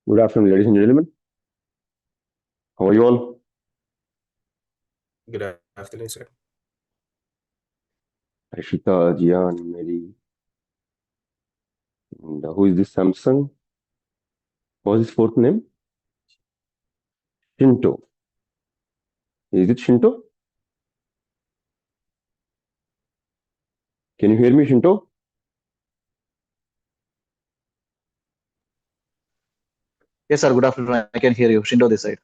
Good afternoon, ladies and gentlemen. How are you all? Good afternoon, sir. Ashita, Jian, Mary. And who is this Samsung? What was his fourth name? Shinto. Is it Shinto? Can you hear me, Shinto? Yes, sir. Good afternoon. I can hear you. Shindo this side.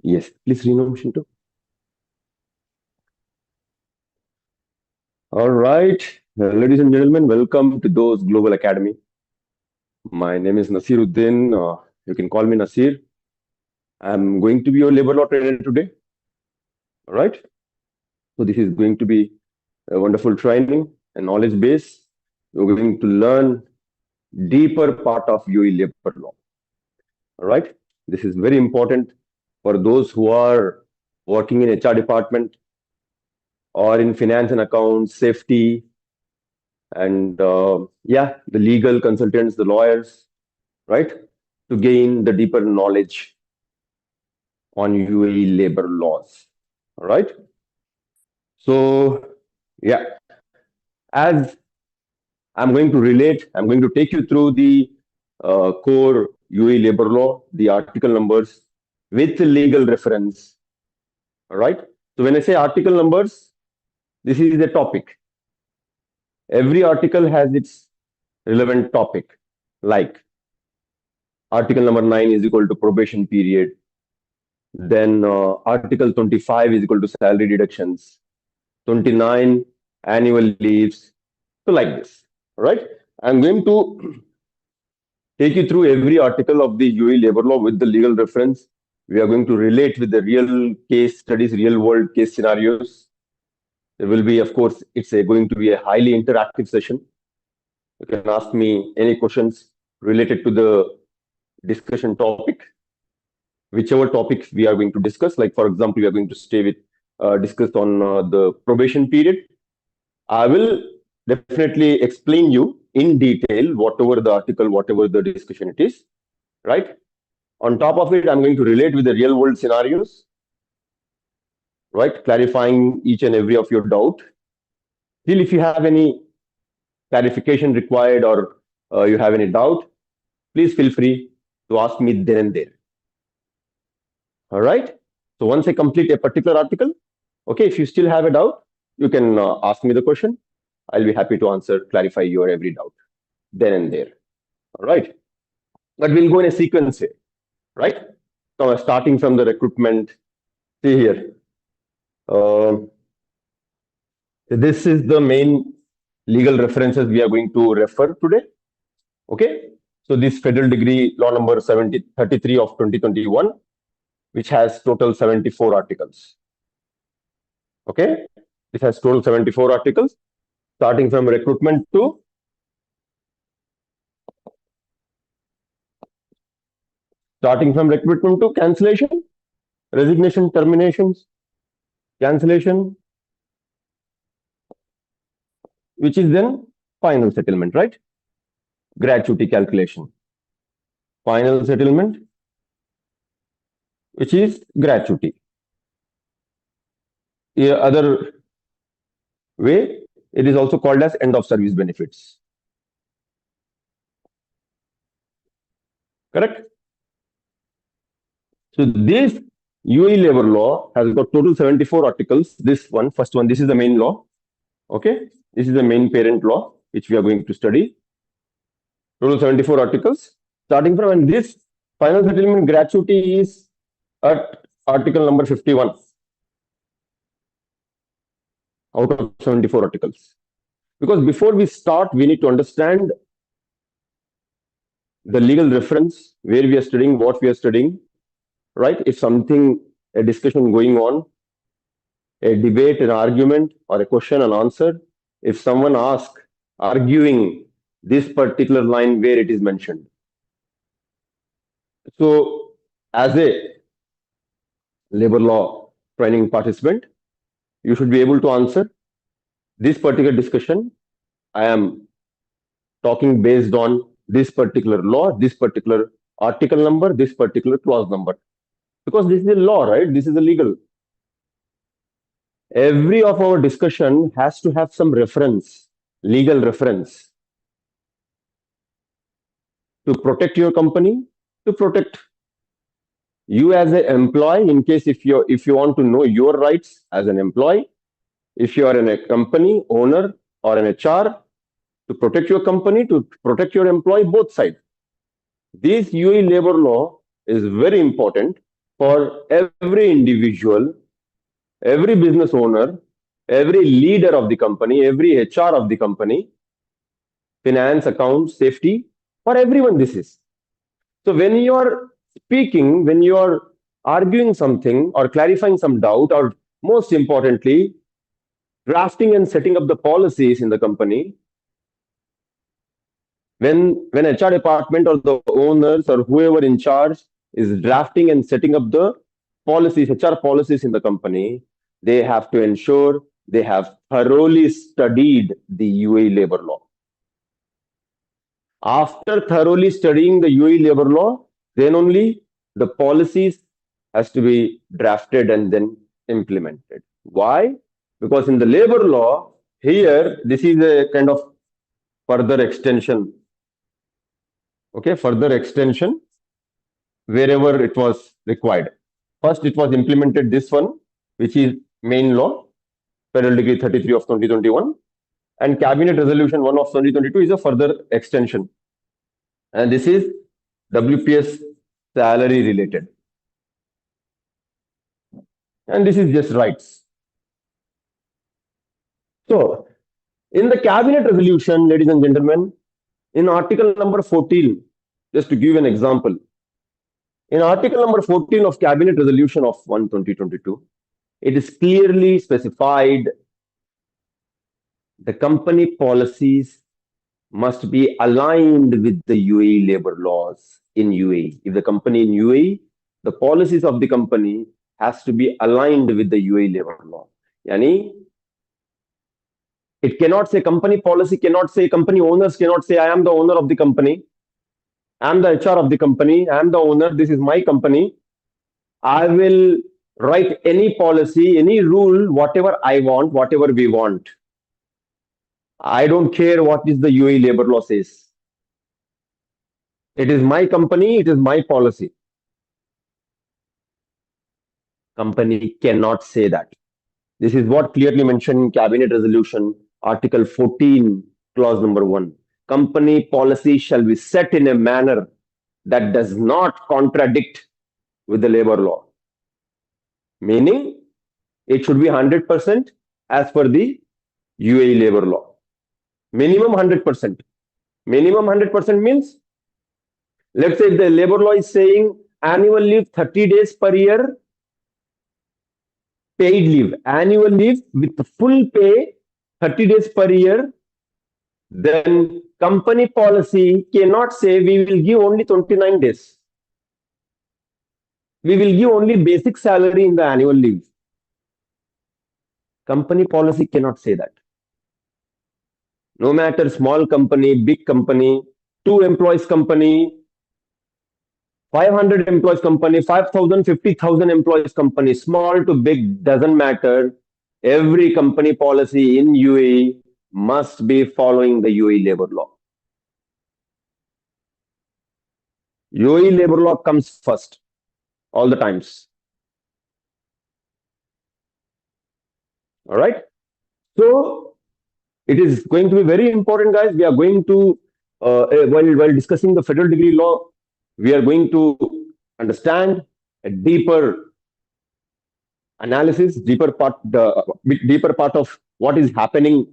Yes. Please rename Shinto. All right. Ladies and gentlemen, welcome to Dost Global Academy. My name is Naseeruddin. You can call me Nasir. I'm going to be your labor law trainer today. All right. So this is going to be a wonderful training and knowledge base. You're going to learn deeper part of UAE labor law. All right. This is very important for those who are working in HR department or in finance and accounts, safety, and the legal consultants, the lawyers, right, to gain the deeper knowledge on UAE labor laws. All right. So, yeah, as I'm going to take you through the core UAE labor law, the article numbers with legal reference. All right. So when I say article numbers, this is the topic. Every article has its relevant topic, like article number 9 is equal to probation period. Then article 25 is equal to salary deductions. 29 annual leaves. So like this. All right. I'm going to take you through every article of the UAE labor law with the legal reference. We are going to relate with the real case studies, real world case scenarios. There will be, of course, going to be a highly interactive session. You can ask me any questions related to the discussion topic, whichever topic we are going to discuss. Like, for example, we are going to discuss on the probation period. I will definitely explain you in detail whatever the article, whatever the discussion it is, right? On top of it, I'm going to relate with the real world scenarios, right? Clarifying each and every of your doubt. Still, if you have any clarification required or you have any doubt, please feel free to ask me then and there. All right. So once I complete a particular article, okay, if you still have a doubt, you can ask me the question. I'll be happy to answer, clarify your every doubt then and there. All right. But we'll go in a sequence here, right? So starting from the recruitment, see here. This is the main legal references we are going to refer today. Okay. So this federal degree law number 33 of 2021, which has total 74 articles. Okay. This has total 74 articles, starting from recruitment to cancellation, resignation, terminations, cancellation, which is then final settlement, right? Gratuity calculation. Final settlement, which is gratuity. The other way, it is also called as end of service benefits. Correct? So this UAE labor law has got total 74 articles. This one, first one, this is the main law. Okay, this is the main parent law, which we are going to study. Total 74 articles. Starting from, and this final settlement gratuity is at article number 51 out of 74 articles. Because before we start, we need to understand the legal reference, where we are studying, what we are studying, right? If something, a discussion going on, a debate, an argument, or a question and answer, if someone asks, arguing this particular line where it is mentioned. So, as a labor law training participant, you should be able to answer this particular discussion. I am talking based on this particular law, this particular article number, this particular clause number. Because this is a law, right? This is a legal. Every of our discussion has to have some reference, legal reference, to protect your company, to protect you as an employee, in case if you want to know your rights as an employee, if you are in a company owner or an HR, to protect your company, to protect your employee, both sides. This UAE labor law is very important for every individual, every business owner, every leader of the company, every HR of the company, finance, accounts, safety, for everyone this is. So when you are speaking, when you are arguing something or clarifying some doubt, or most importantly, drafting and setting up the policies in the company, when HR department or the owners or whoever in charge is drafting and setting up the policies, HR policies in the company, they have to ensure they have thoroughly studied the UAE labor law. After thoroughly studying the UAE labor law, then only the policies has to be drafted and then implemented. Why? Because in the labor law, here, this is a kind of further extension. Okay, further extension wherever it was required. First, it was implemented this one, which is main law, Federal Decree 33 of 2021, and Cabinet Resolution 1 of 2022 is a further extension. And this is WPS salary related. And this is just rights. So, in the Cabinet Resolution, ladies and gentlemen, in article number 14, just to give an example, in article number 14 of Cabinet Resolution of 1 2022, it is clearly specified the company policies must be aligned with the UAE labor laws in UAE. If the company in UAE, the policies of the company has to be aligned with the UAE labor law. Yani, it cannot say company policy, cannot say company owners, cannot say I am the owner of the company, I am the HR of the company, I am the owner, this is my company. I will write any policy, any rule, whatever I want, whatever we want. I don't care what is the UAE labor law says. It is my company, it is my policy. Company cannot say that. This is what clearly mentioned in Cabinet Resolution, Article 14, Clause number 1. Company policy shall be set in a manner that does not contradict with the labor law. Meaning, it should be 100% as per the UAE labor law. Minimum 100%. Minimum 100% means, let's say the labor law is saying annual leave 30 days per year, paid leave, annual leave with full pay 30 days per year, then company policy cannot say we will give only 29 days. We will give only basic salary in the annual leave. Company policy cannot say that. No matter small company, big company, 2 employees company, 500 employees company, 5,000, 50,000 employees company, small to big, doesn't matter. Every company policy in UAE must be following the UAE labor law. UAE labor law comes first, all the times. All right. So it is going to be very important, guys. We are going to, while discussing the federal degree law, we are going to understand a deeper analysis, deeper part of what is happening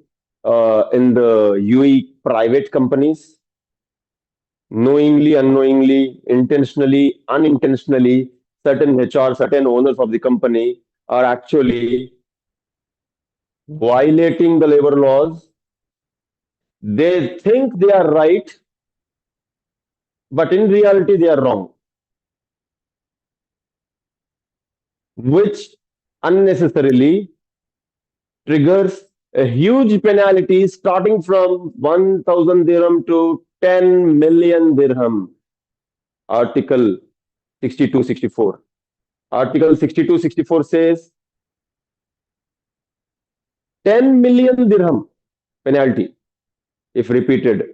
in the UAE private companies. Knowingly, unknowingly, intentionally, unintentionally, certain HR, certain owners of the company are actually violating the labor laws. They think they are right, but in reality, they are wrong, which unnecessarily triggers a huge penalty starting from 1,000 dirham to 10 million dirham. Article 6264. Article 6264 says 10 million dirham penalty if repeated,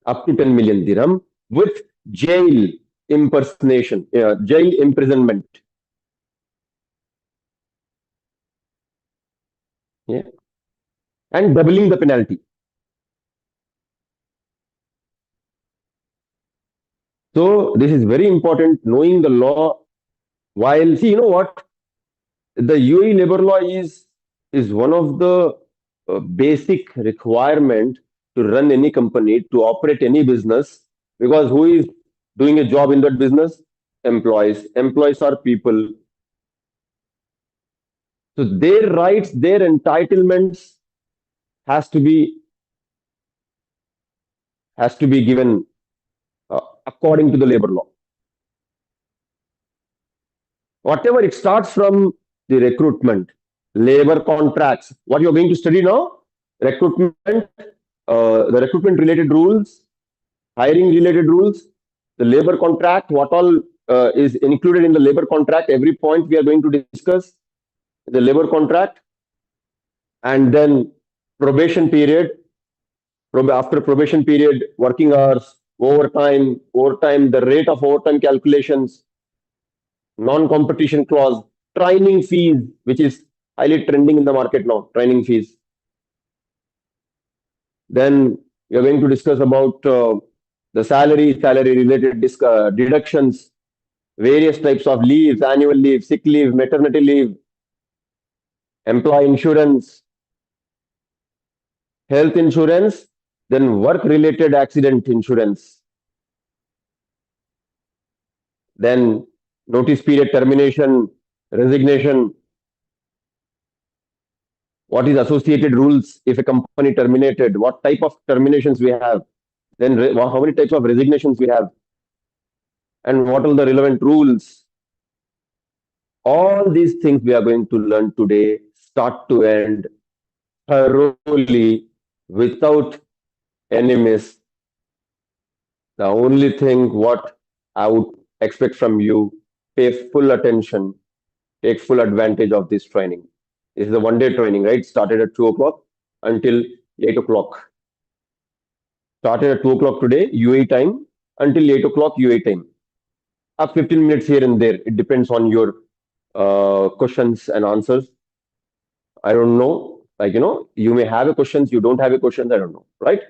up to 10 million dirham with jail jail imprisonment. Yeah. And doubling the penalty. So this is very important, knowing the law. While, see, you know what? The UAE labor law is one of the basic requirement to run any company, to operate any business, because who is doing a job in that business? Employees. Employees are people. So their rights, their entitlements has to be given according to the labor law. Whatever, it starts from the recruitment, labor contracts. What you're going to study now? Recruitment, the recruitment related rules, hiring related rules, the labor contract, what all is included in the labor contract. Every point we are going to discuss the labor contract, and then probation period. After probation period, working hours, overtime, the rate of overtime calculations, non-competition clause, training fees, which is highly trending in the market now, training fees. Then we are going to discuss about the salary-related deductions, various types of leaves, annual leave, sick leave, maternity leave, employee insurance, health insurance, then work-related accident insurance, then notice period termination, resignation, what is associated rules if a company terminated, what type of terminations we have, then how many types of resignations we have, and what are the relevant rules. All these things we are going to learn today, start to end, thoroughly, without any miss. The only thing what I would expect from you, pay full attention, take full advantage of this training. This is a one-day training, right? Started at 2 o'clock until 8 o'clock. Started at 2 o'clock today, UAE time, until 8 o'clock UAE time. Up 15 minutes here and there. It depends on your questions and answers. I don't know. Like, you may have a questions, you don't have a questions, I don't know, right?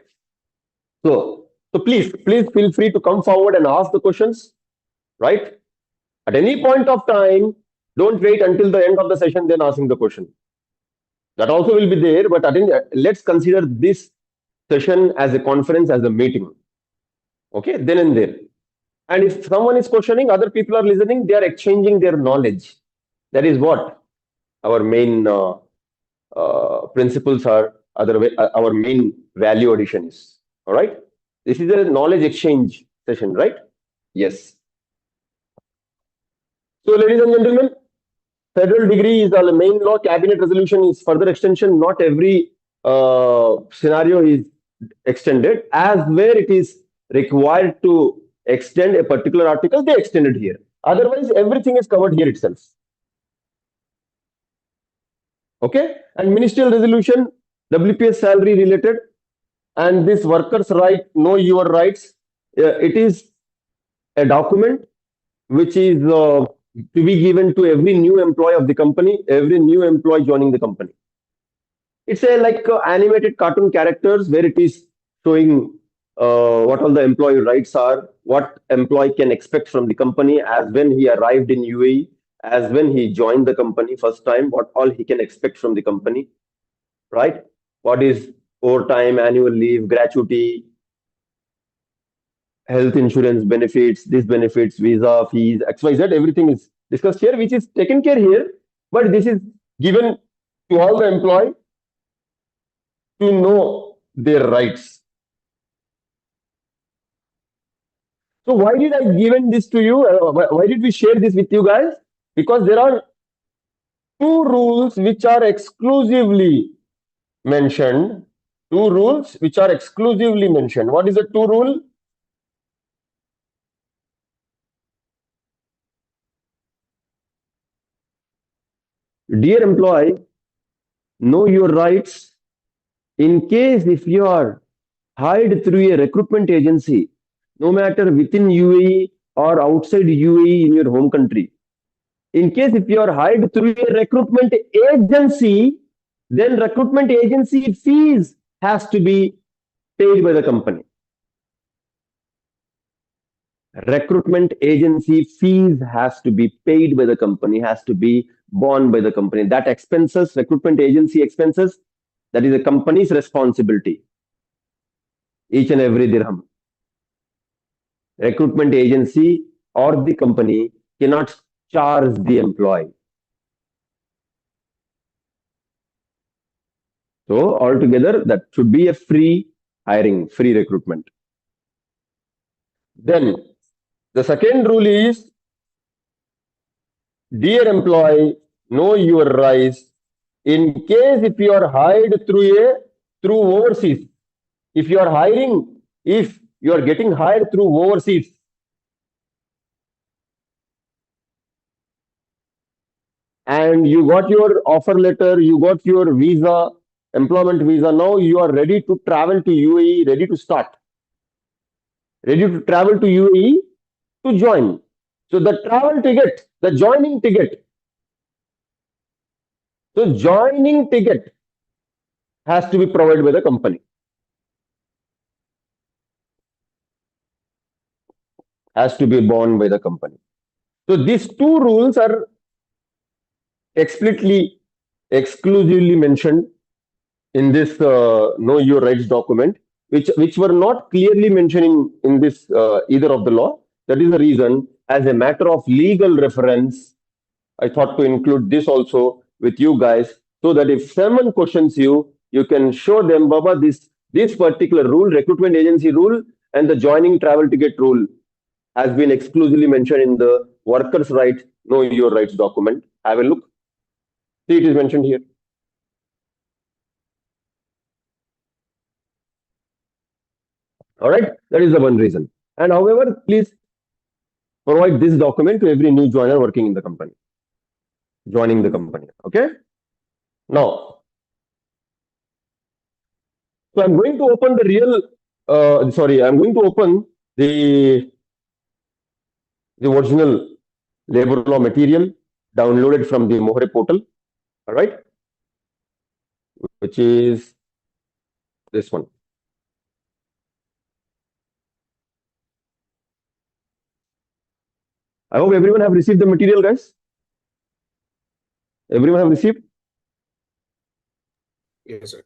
So please feel free to come forward and ask the questions, right? At any point of time, don't wait until the end of the session, then asking the question. That also will be there, but let's consider this session as a conference, as a meeting. Okay, then and there. And if someone is questioning, other people are listening, they are exchanging their knowledge. That is what our main principles are, our main value addition is. All right? This is a knowledge exchange session, right? Yes. So, ladies and gentlemen, federal degree is the main law. Cabinet resolution is further extension. Not every scenario is extended. As where it is required to extend a particular article, they extended here. Otherwise, everything is covered here itself. Okay? And ministerial resolution, WPS salary related, and this workers' right, know your rights. It is a document which is to be given to every new employee of the company, every new employee joining the company. It's a animated cartoon characters where it is showing what all the employee rights are, what employee can expect from the company as when he arrived in UAE, as when he joined the company first time, what all he can expect from the company, right? What is overtime, annual leave, gratuity, health insurance benefits, this benefits, visa, fees, XYZ, everything is discussed here, which is taken care here, but this is given to all the employee to know their rights. So why did I given this to you? Why did we share this with you guys? Because there are two rules which are exclusively mentioned Two rules which are exclusively mentioned. What is the two rule? Dear employee, know your rights. In case if you are hired through a recruitment agency, no matter within UAE or outside UAE in your home country, in case if you are hired through a recruitment agency, then recruitment agency fees has to be paid by the company. Recruitment agency fees has to be paid by the company, has to be borne by the company. That expenses, recruitment agency expenses, that is the company's responsibility. Each and every dirham. Recruitment agency or the company cannot charge the employee. So altogether, that should be a free hiring, free recruitment. Then the second rule is, dear employee, know your rights. In case if you are hired through overseas, if you are getting hired through overseas, and you got your offer letter, you got your visa, employment visa. Now you are ready to travel to UAE, ready to start, ready to travel to UAE to join. So the travel ticket, the joining ticket, so joining ticket has to be provided by the company, has to be borne by the company. So these two rules are explicitly, exclusively mentioned in this Know Your Rights document, which were not clearly mentioned in this either of the law. That is the reason, as a matter of legal reference, I thought to include this also with you guys, so that if someone questions you, you can show them, Baba, this particular rule, recruitment agency rule, and the joining travel ticket rule has been exclusively mentioned in the workers' right, Know Your Rights document. Have a look. See, it is mentioned here. All right, that is the one reason. And however, please provide this document to every new joiner working in the company, joining the company. Okay. Now, so I'm going to open the real. I'm going to open the original labor law material downloaded from the Mohre portal. All right, which is this one. I hope everyone have received the material, guys. Everyone have received? Yes, sir.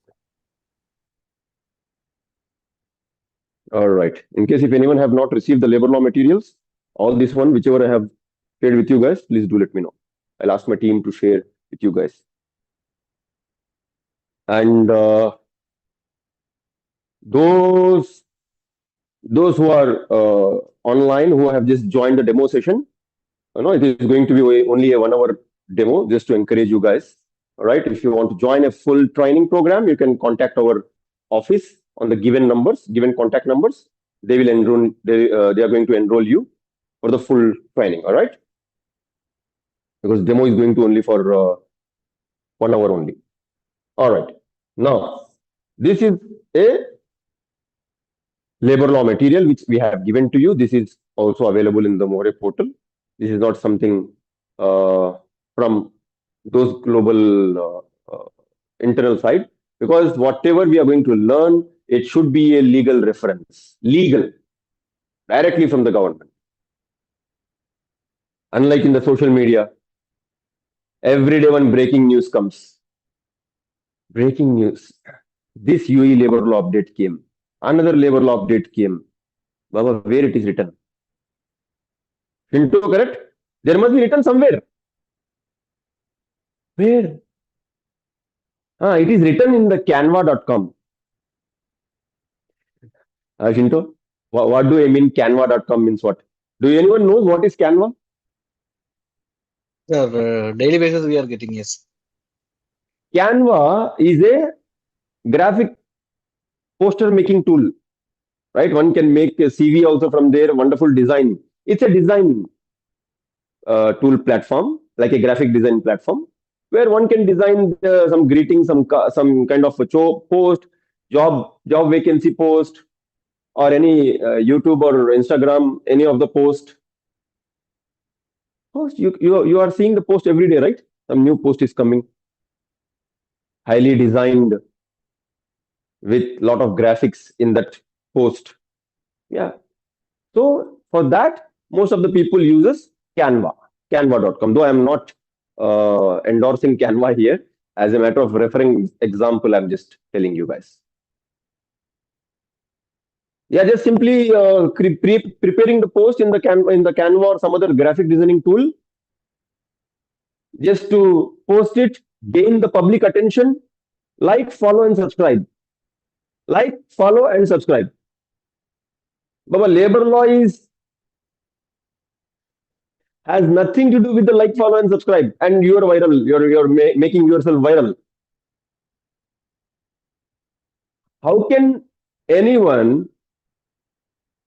All right. In case if anyone have not received the labor law materials, all this one, whichever I have shared with you guys, please do let me know. I'll ask my team to share with you guys. And those who are online, who have just joined the demo session, it is going to be only a 1 hour demo, just to encourage you guys. All right. If you want to join a full training program, you can contact our office on the given numbers, given contact numbers. They will enroll. They are going to enroll you for the full training. All right. Because demo is going to only for 1 hour only. All right. Now, this is a labor law material which we have given to you. This is also available in the More portal. This is not something from those global internal side, because whatever we are going to learn, it should be a legal reference, legal, directly from the government. Unlike in the social media, every day one breaking news comes. Breaking news. This UAE labor law update came. Another labor law update came. Baba, where it is written? Shinto, correct? There must be written somewhere. Where? It is written in the canva.com. Shinto, what do I mean canva.com means what? Do anyone knows what is Canva? Sir, daily basis we are getting, yes. Canva is a graphic poster making tool, right? One can make a CV also from there, wonderful design. It's a design tool platform, like a graphic design platform, where one can design some greeting, some kind of a post, job vacancy post, or any YouTube or Instagram, any of the post. Post you are seeing the post every day, right? Some new post is coming, highly designed with lot of graphics in that post. Yeah. So for that, most of the people uses Canva, Canva.com. Though I'm not endorsing Canva here. As a matter of referring example, I'm just telling you guys. Yeah, just simply preparing the post in the Canva or some other graphic designing tool, just to post it, gain the public attention, like, follow, and subscribe. Like, follow, and subscribe. Baba, labor law has nothing to do with the like, follow, and subscribe. And you're viral. You're making yourself viral. How can anyone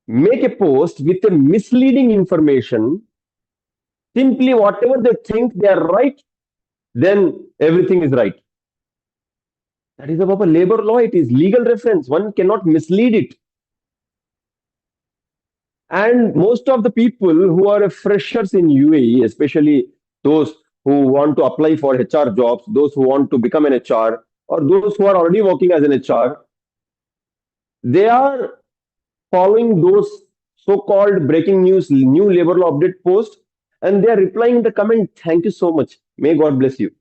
make a post with a misleading information? Simply whatever they think they are right, then everything is right. That is about labor law. It is legal reference. One cannot mislead it. And most of the people who are freshers in UAE, especially those who want to apply for HR jobs, those who want to become an HR, or those who are already working as an HR, they are following those so-called breaking news, new labor law update post, and they are replying in the comment, "Thank you so much. May God bless you."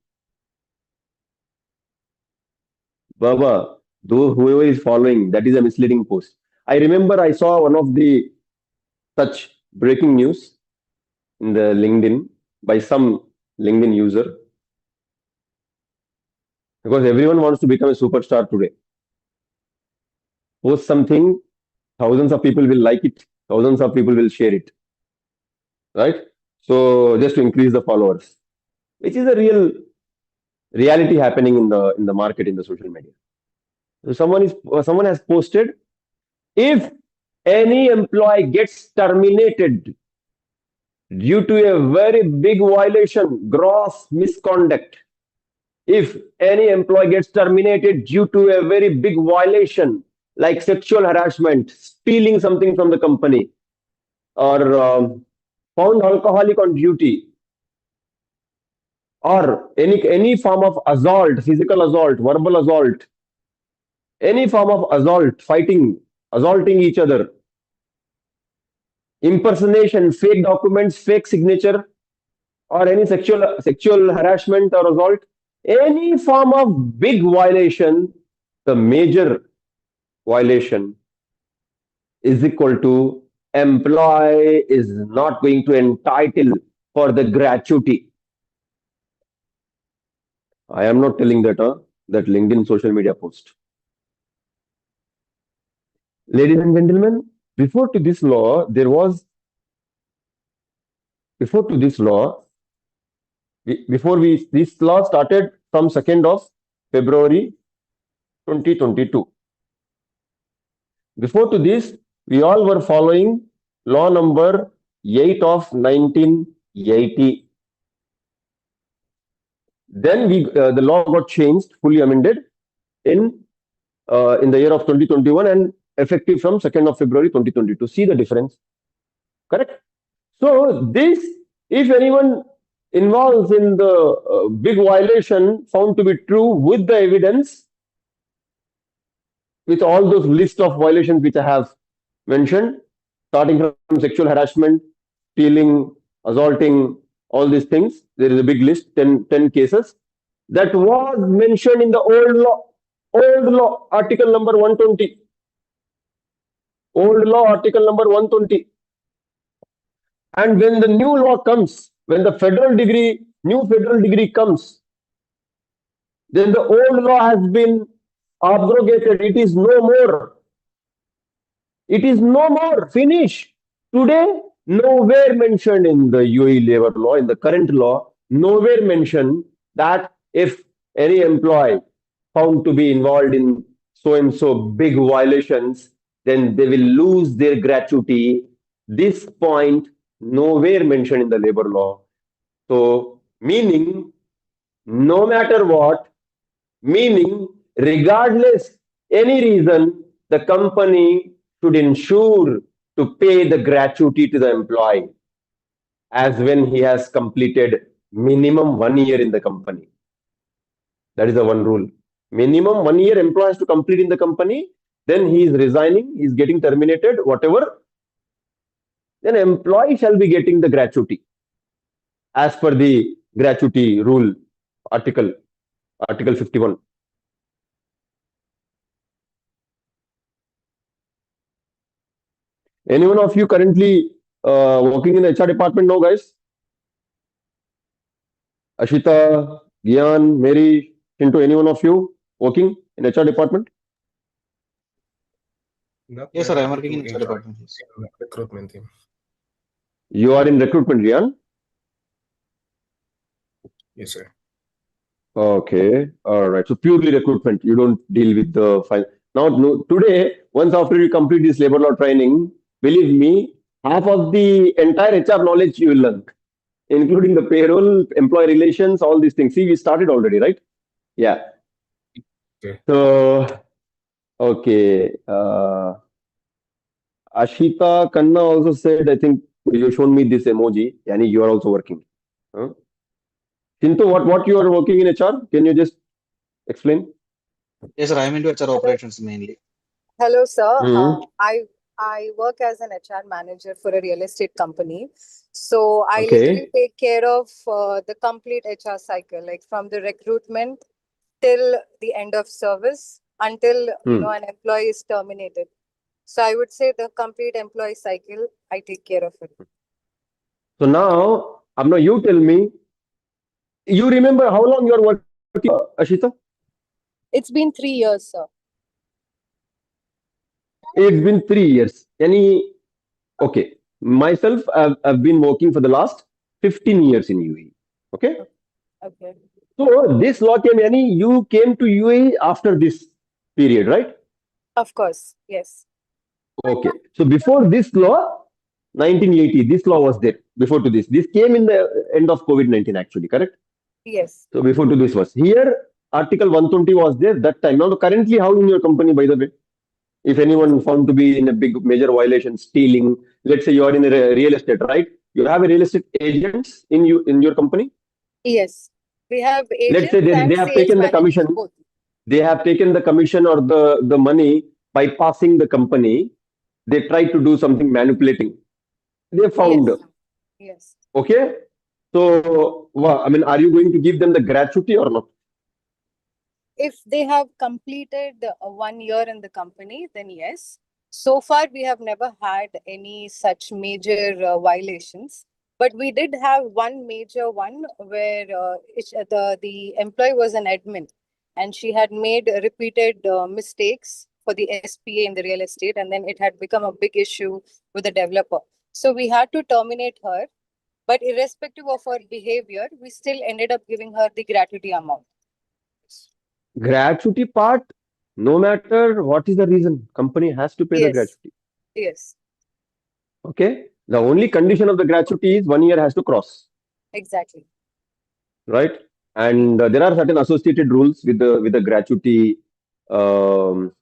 Baba, though whoever is following, that is a misleading post. I remember I saw one of the such breaking news in the LinkedIn by some LinkedIn user, because everyone wants to become a superstar today. Post something, thousands of people will like it, thousands of people will share it, right? So just to increase the followers, which is a real reality happening in the market, in the social media. So someone has posted, if any employee gets terminated due to a very big violation, gross misconduct, if any employee gets terminated due to a very big violation like sexual harassment, stealing something from the company, or found alcoholic on duty, or any form of assault, physical assault, verbal assault, any form of assault, fighting, assaulting each other, impersonation, fake documents, fake signature, or any sexual harassment or assault, any form of big violation, the major violation is equal to employee is not going to entitle for the gratuity. I am not telling that that LinkedIn social media post. Ladies and gentlemen, before to this law, this law started from 2nd of February 2022. Before to this, we all were following law number 8 of 1980. Then the law got changed, fully amended in the year of 2021 and effective from 2nd of February 2022. See the difference, correct? So this, if anyone involves in the big violation found to be true with the evidence, with all those list of violations which I have mentioned, starting from sexual harassment, stealing, assaulting, all these things, there is a big list, 10 cases that was mentioned in the old law, article number 120. Old law, article number 120. And when the new law comes, when the new federal degree comes, then the old law has been abrogated. It is no more. It is no more. Finish. Today, nowhere mentioned in the UAE labor law, in the current law, nowhere mentioned that if any employee found to be involved in so and so big violations, then they will lose their gratuity. This point nowhere mentioned in the labor law. So, meaning no matter what, meaning regardless any reason, the company should ensure to pay the gratuity to the employee as when he has completed minimum 1 year in the company. That is the one rule. Minimum 1 year employee has to complete in the company. Then he is resigning, he is getting terminated, whatever. Then employee shall be getting the gratuity as per the gratuity rule, article 51. Anyone of you currently working in the HR department now, guys? Ashita, Gyan, Mary, Shinto, any one of you working in HR department? Not Yes, sir. I'm directly working in to HR HR, department. Yes. in recruitment team. You are in recruitment, Gyan? Yes, sir. Okay, all right. So purely recruitment. You don't deal with the file. Now, no, today, once after you complete this labor law training, believe me, half of the entire HR knowledge you will learn, including the payroll, employee relations, all these things. See, we started already, right? Yeah. Okay. So, okay. Ashita Kanna also said, I think you shown me this emoji. Yani, you are also working. Huh? Shinto, what you are working in HR? Can you just explain? Yes, sir. I'm into HR Hello, operations mainly. hello, sir. Mhm. I work as an HR manager for a real estate company. So I literally Okay. take care of the complete HR cycle, like from the recruitment till the end of service until Hmm. an employee is terminated. So I would say the complete employee cycle, I take care of it. So now, Abna, you tell me, you remember how long you are working, Ashita? It's been 3 years, sir. It's been 3 years. Any, okay. Myself, I've been working for the last 15 years in UAE. Okay. Okay. So this law came, Yani, you came to UAE after this period, right? Of course. Yes. Okay. So before this law, 1980, this law was there. Before to this, this came in the end of COVID-19, actually, correct? Yes. So before to this was here, Article 120 was there that time. Now, currently, how in your company, by the way? If anyone found to be in a big major violation, stealing, let's say you are in a real estate, right? You have a real estate agents in your company. Yes. We have Let's say agents they and have sales taken the managers, commission. both. They have taken the commission or the money by passing the company. They try to do something manipulating. They found. Yes. Yes. Okay. So, I mean, are you going to give them the gratuity or not? If they have completed 1 year in the company, then yes. So far, we have never had any such major violations. But we did have one major one where the employee was an admin and she had made repeated mistakes for the SPA in the real estate, and then it had become a big issue with the developer. So we had to terminate her. But irrespective of her behavior, we still ended up giving her the gratuity amount. Gratuity part, no matter what is the reason, company has to pay the Yes. gratuity. Yes. Okay. The only condition of the gratuity is 1 year has to cross, Exactly. right? And there are certain associated rules with the gratuity um,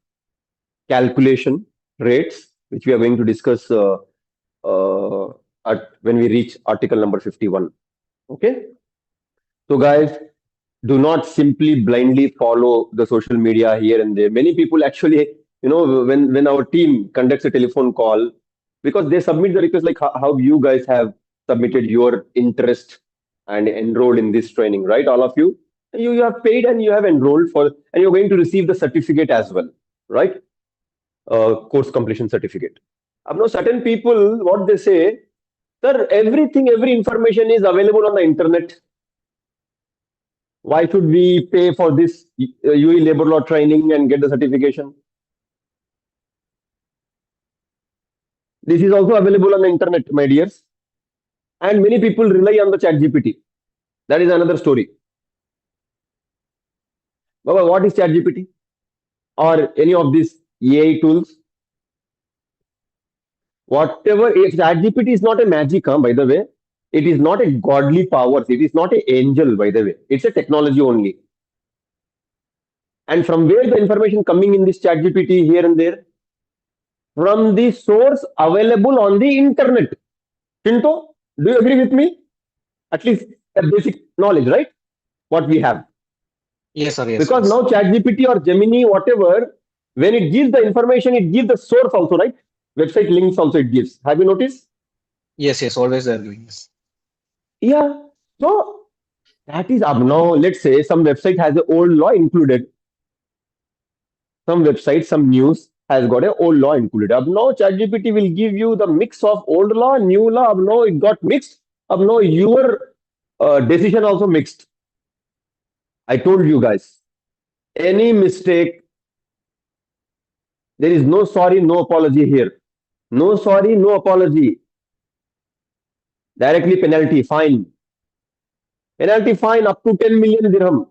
calculation rates, which we are going to discuss uh, when we reach article number 51. Okay. So, guys, do not simply blindly follow the social media here and there. Many people actually, when our team conducts a telephone call, because they submit the request like how you guys have submitted your interest and enrolled in this training, right? All of you, you have paid and you have enrolled for, and you're going to receive the certificate as well, right? Course completion certificate. Now, certain people, what they say, sir, every information is available on the internet. Why should we pay for this UE labor law training and get the certification? This is also available on the internet, my dears. And many people rely on the chat GPT. That is another story. Baba, what is chat GPT? or any of these AI tools. Whatever, ChatGPT is not a magic, by the way. It is not a godly powers. It is not an angel, by the way. It's a technology only. And from where the information coming in this ChatGPT here and there? From the source available on the internet. Shinto, do you agree with me? At least a basic knowledge, right? What we have. Yes, sir. Yes. Because now ChatGPT or Gemini, whatever, when it gives the information, it gives the source also, right? Website links also it gives. Have you noticed? Yes. Yes. Always they are doing this. Yeah. So that is up now. Let's say some website has an old law included. Some website, some news has got an old law included. Up now, ChatGPT will give you the mix of old law, new law. Up now, it got mixed. Up now, your decision also mixed. I told you guys, any mistake, there is no sorry, no apology here. No sorry, no apology. Directly penalty, fine. Penalty fine up to 10 million dirham.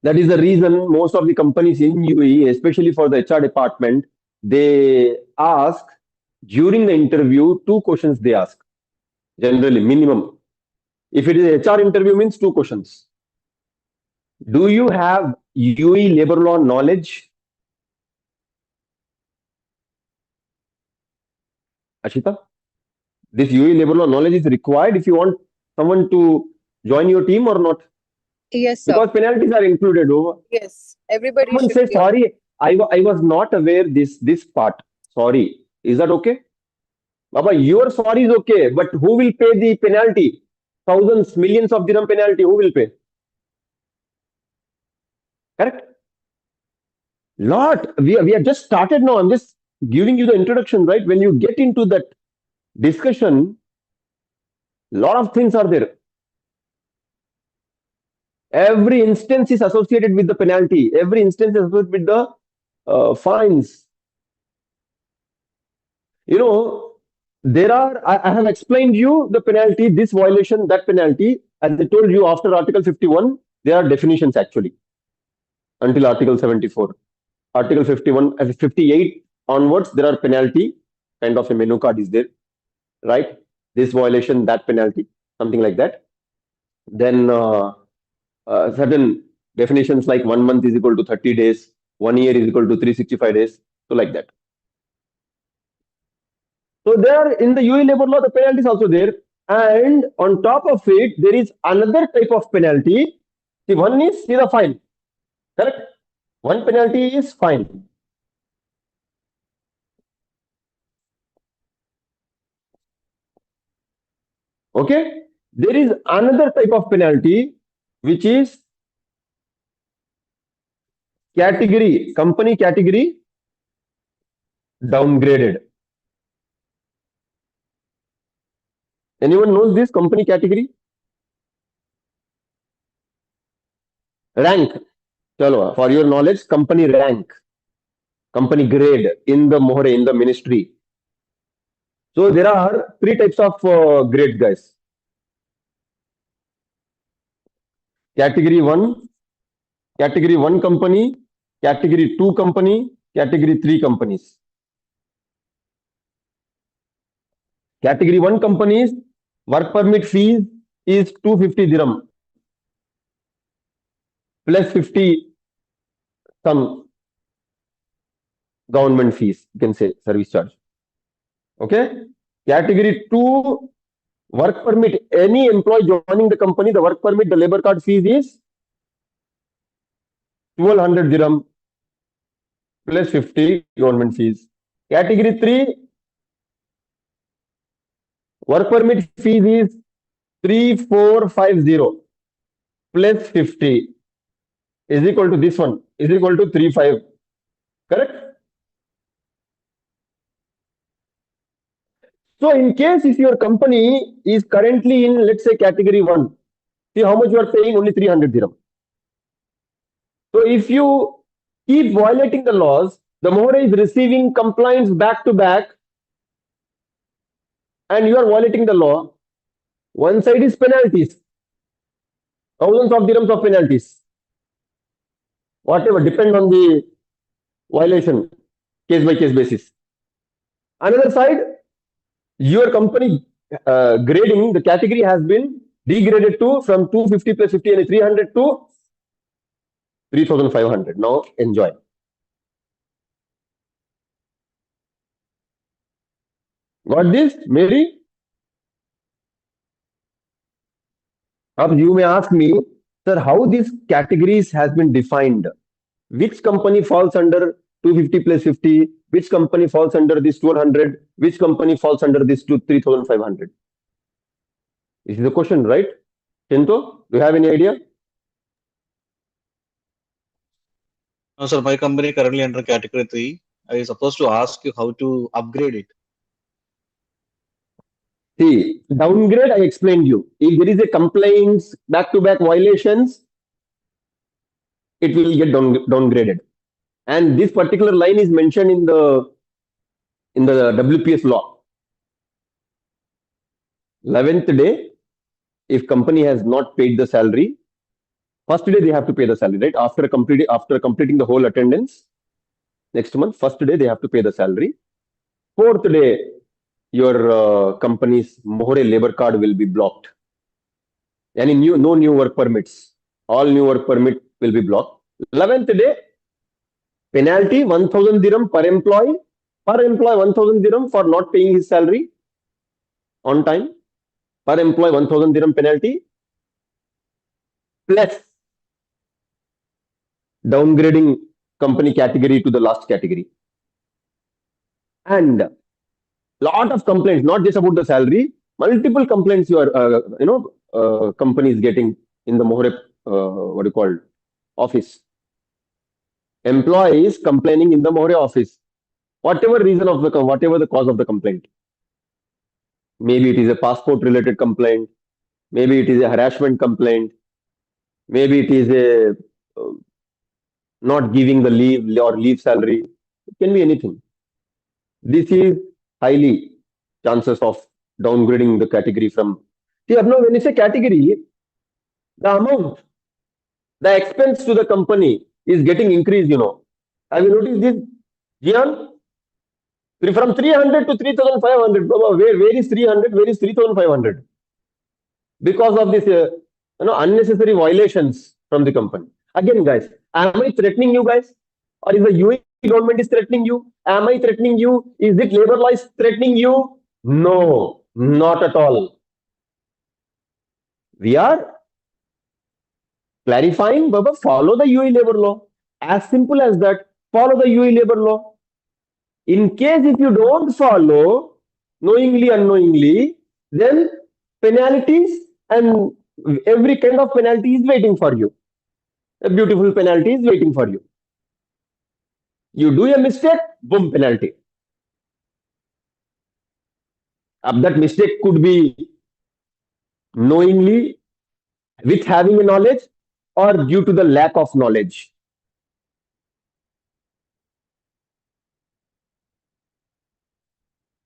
That is the reason most of the companies in UAE, especially for the HR department, they ask during the interview 2 questions they ask. Generally, minimum. If it is HR interview, means 2 questions. Do you have UAE labor law knowledge? Ashita? This UAE labor law knowledge is required if you want someone to join your team or not? Yes, sir. Because penalties are included over. Yes, everybody Someone should say be. sorry. I was not aware this part. Sorry. Is that okay? Baba, your sorry is okay, but who will pay the penalty? Thousands, millions of dirham penalty. Who will pay? Correct? Lot. We have just started now. I'm just giving you the introduction, right? When you get into that discussion, lot of things are there. Every instance is associated with the penalty. Every instance is associated with the fines. You know, there are, I have explained you the penalty, this violation, that penalty. As I told you, after Article 51, there are definitions actually until Article 74. Article 51, 58 onwards, there are penalty, kind of a menu card is there, right? This violation, that penalty, something like that. Then certain definitions like 1 month is equal to 30 days, 1 year is equal to 365 days, so like that. So there in the UAE labor law, the penalty is also there. And on top of it, there is another type of penalty. See, one is the fine. Correct? One penalty is fine. Okay? There is another type of penalty, which is category, company category downgraded. Anyone knows this company category? Rank. Chalo, for your knowledge, company rank, company grade in the Mohre, in the ministry. So there are 3 types of grades, guys. Category 1, Category 1 company, Category 2 company, Category 3 companies. Category 1 companies, work permit fees is 250 dirham plus 50 some government fees, you can say service charge. Okay. Category 2, work permit, any employee joining the company, the work permit, the labor card fees is 1200 dirham plus 50 government fees. Category 3, work permit fees is 3450 plus 50 is equal to this one, is equal to 35. Correct? So in case if your company is currently in, let's say, category 1, see how much you are paying, only 300 dirham. So if you keep violating the laws, the Mohra is receiving compliance back to back, and you are violating the law. One side is penalties, thousands of dirhams of penalties. Whatever, depend on the violation, case by case basis. Another side, your company grading, the category has been degraded to from 250 plus 50 and 300 to 3,500. Now enjoy. Got this, Mary? Now you may ask me, sir, how these categories has been defined? Which company falls under 250 plus 50? Which company falls under this 200? Which company falls under this 3,500? This is the question, right? Chinto, do you have any idea? No, sir, my company currently under category 3. I was supposed to ask you how to upgrade it. See, downgrade, I explained you. If there is a complaints, back-to-back violations, it will get downgraded. And this particular line is mentioned in the WPS law. 11th day, if company has not paid the salary, first day they have to pay the salary, right? After completing the whole attendance, next month, first day they have to pay the salary. Fourth day, your company's Mohore labor card will be blocked. No new work permits. All new work permit will be blocked. 11th day, penalty 1,000 dirham per employee. Per employee 1,000 dirham for not paying his salary on time. Per employee 1,000 dirham penalty. Plus downgrading company category to the last category. And lot of complaints, not just about the salary, multiple complaints your company is getting in the Mohore office. Employees complaining in the Mohore office. Whatever the cause of the complaint. Maybe it is a passport related complaint. Maybe it is a harassment complaint. Maybe it is a not giving the leave or leave salary. It can be anything. This is highly chances of downgrading the category from. See, now when you say category, the amount, the expense to the company is getting increased, Have you noticed this, Gian? From 300 to 3,500. Where is 300? Where is 3,500? Because of this, unnecessary violations from the company. Again, guys, am I threatening you guys? Or is the UAE government is threatening you? Am I threatening you? Is it labor law is threatening you? No, not at all. We are clarifying, Baba, follow the UAE labor law. As simple as that. Follow the UAE labor law. In case if you don't follow, knowingly, unknowingly, then penalties and every kind of penalty is waiting for you. A beautiful penalty is waiting for you. You do a mistake, boom, penalty. That mistake could be knowingly, with having a knowledge, or due to the lack of knowledge.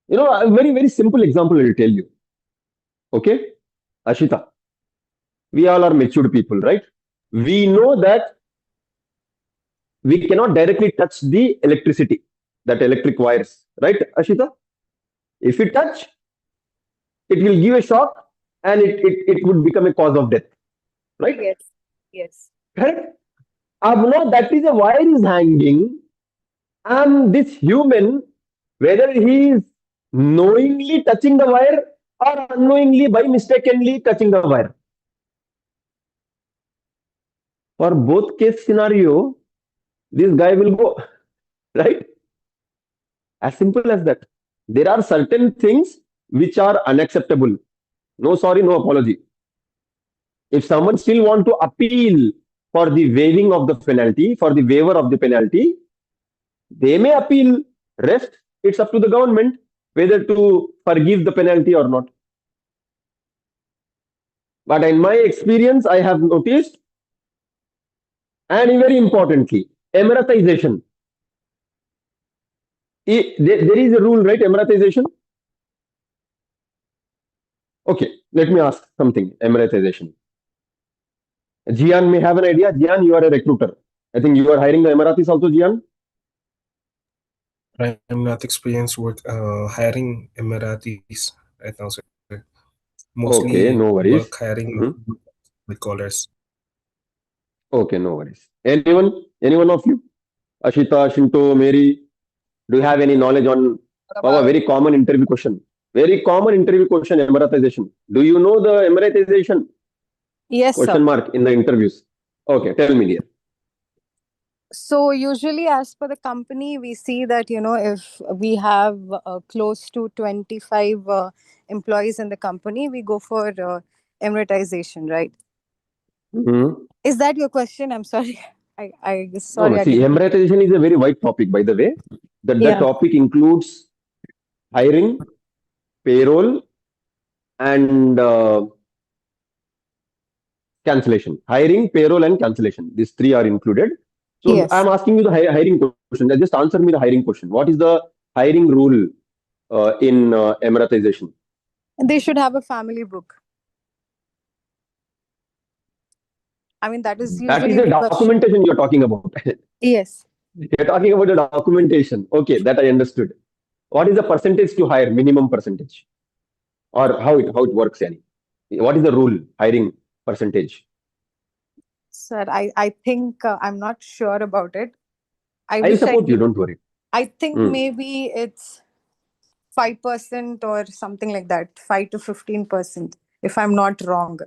A very, very simple example I will tell you. Okay? Ashita, we all are matured people, right? We know that we cannot directly touch the electricity, that electric wires, right, Ashita? If we touch, it will give a shock and it would become a cause of death, right? Yes. Yes. Correct? Now that is a wire is hanging, and this human, whether he is knowingly touching the wire or unknowingly by mistakenly touching the wire. For both case scenario, this guy will go, right? As simple as that. There are certain things which are unacceptable. No sorry, no apology. If someone still want to appeal for the waiving of the penalty, for the waiver of the penalty, they may appeal. Rest, it's up to the government whether to forgive the penalty or not. But in my experience, I have noticed, and very importantly, emiratization. There is a rule, right? Emiratization. Okay, let me ask something. Emiratization. Jian may have an idea. Jian, you are a recruiter. I think you are hiring the Emiratis also, Jian. I'm not experienced with hiring Emiratis right now, sir. Okay, Mostly no worries. bulk hiring of with callers. Okay, no worries. Anyone of you? Ashita, Shinto, Mary, do you have any knowledge on a very common interview question? Very common interview question, Emiratization. Do you know the Emiratization? Yes, Question sir. mark in the interviews. Okay, tell me, dear. So usually, as per the company, we see that, if we have close to 25 employees in the company, we go for emiratization, right? Mhm. Is that your question? I'm sorry. No, Sorry, no. I See, didn't. Emiratization is a very wide topic, by the way. That Yeah. topic includes hiring, payroll, and cancellation. Hiring, payroll, and cancellation. These three are included. So Yes. I'm asking you the hiring question. Just answer me the hiring question. What is the hiring rule in Emiratization? They should have a family book. I mean, that is That is usually the the question. documentation you're talking about. Yes. You're talking about the documentation. Okay, that I understood. What is the percentage to hire? Minimum percentage, or how it works? Yani? What is the rule? Hiring percentage. Sir, I think I'm not sure about it. I I'll wish I support you. knew. Don't worry. I think Hmm. maybe it's 5% or something like that, 5 to 15%, if I'm not wrong.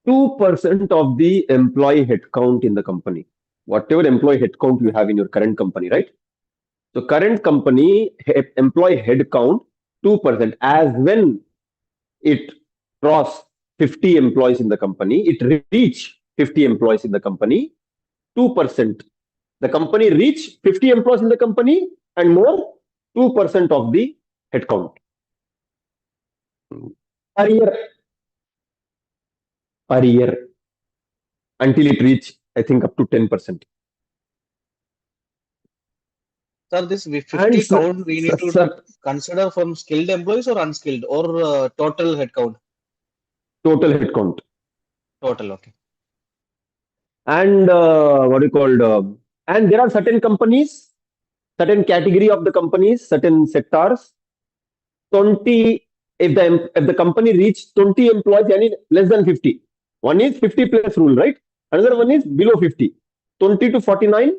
2% of the employee headcount in the company. Whatever employee headcount you have in your current company, right? So current company employee headcount 2%. As when it cross 50 employees in the company, it reach 50 employees in the company, 2%. The company reach 50 employees in the company and more, 2% of the headcount. Per year, per year, until it reach, I think, up to 10%. Sir, this 50 And count we need to sir, consider from skilled employees or unskilled or total headcount? total headcount. Total, okay. And what do you call? And there are certain companies, certain category of the companies, certain sectors. 20, if the company reach 20 employees, yani less than 50. One is 50 plus rule, right? Another one is below 50. 20 to 49,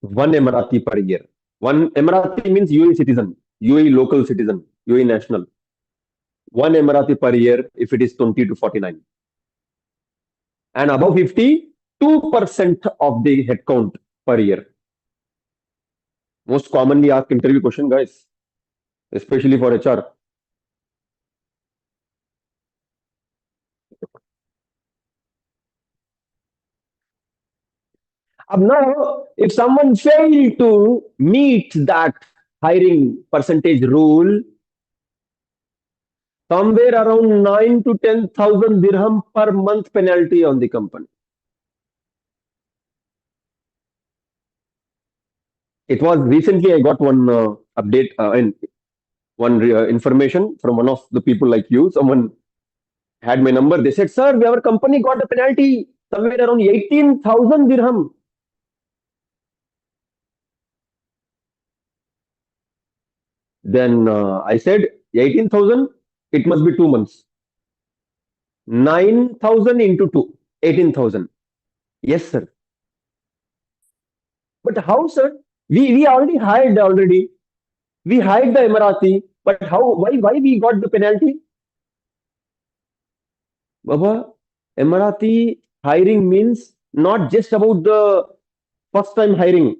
one Emirati per year. One Emirati means UAE citizen, UAE local citizen, UAE national. One Emirati per year if it is 20 to 49. And above 50, 2% of the headcount per year. Most commonly asked interview question, guys, especially for HR. Now, if someone failed to meet that hiring percentage rule, somewhere around 9 to 10,000 dirham per month penalty on the company. It was recently I got one update and one information from one of the people like you. Someone had my number. They said, "Sir, our company got a penalty somewhere around 18,000 dirham." Then I said, 18,000, it must be 2 months. 9,000 into 2, 18,000. Yes, sir. But how, sir? We already hired already. We hired the Emirati. But how? Why we got the penalty? Baba, Emirati hiring means not just about the first time hiring.